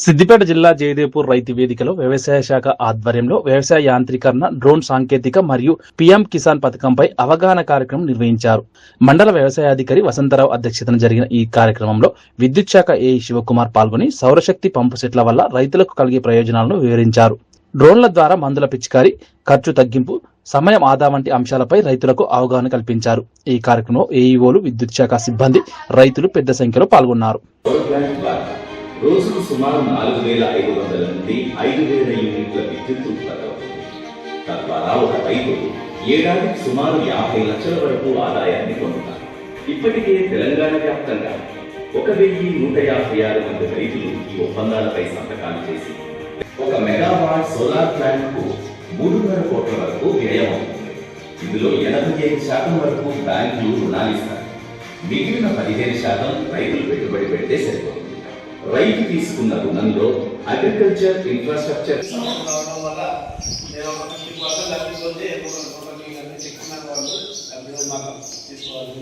సిద్దిపేట జిల్లా జయదేపూర్ రైతు వేదికలో వ్యవసాయ శాఖ ఆధ్వర్యంలో వ్యవసాయ యాంత్రీకరణ, డ్రోన్ సాంకేతిక మరియు పీఎం కిసాన్ పథకంపై అవగాహన కార్యక్రమం నిర్వహించారు. మండల వ్యవసాయాధికారి వసంతరావు అధ్యక్షతన జరిగిన ఈ కార్యక్రమంలో విద్యుత్ శాఖ ఏఈ శివకుమార్ పాల్గొని సౌరశక్తి పంపు సెట్ల వల్ల రైతులకు కలిగే ప్రయోజనాలను వివరించారు. డ్రోన్ల ద్వారా మందుల పిచికారీ, ఖర్చు తగ్గింపు, సమయం ఆదా వంటి అంశాలపై రైతులకు అవగాహన కల్పించారు. ఈ కార్యక్రమంలో ఏఈఓలు, విద్యుత్ శాఖ సిబ్బంది, రైతులు పెద్ద సంఖ్యలో పాల్గొన్నారు. రోజుకు సుమారు 4,500 నుండి 5,000 యూనిట్ల విద్యుత్ ఉత్పత్తి అవుతుంది. తద్వారా ఒక రైతు ఏడాదికి సుమారు 50 లక్షల వరకు ఆదాయాన్ని పొందుతారు. ఇప్పటికే తెలంగాణ వ్యాప్తంగా 1,156 మంది రైతులు ఈ ఒప్పందాలపై సంతకాలు చేసి 1 మెగావాట్ సోలార్ ప్లాంట్ కు 3,5 కోట్ల వరకు వ్యయం అవుతుంది. ఇందులో 85% వరకు బ్యాంకులు రుణాలిస్తాయి. మిగిలిన 15% రైతులు పెట్టుబడి పెడితే సరిపోతుంది. రైతు తీసుకున్న రుణంలో అగ్రికల్చర్ ఇన్ఫ్రాస్ట్రక్చర్ తీసుకోవాలి.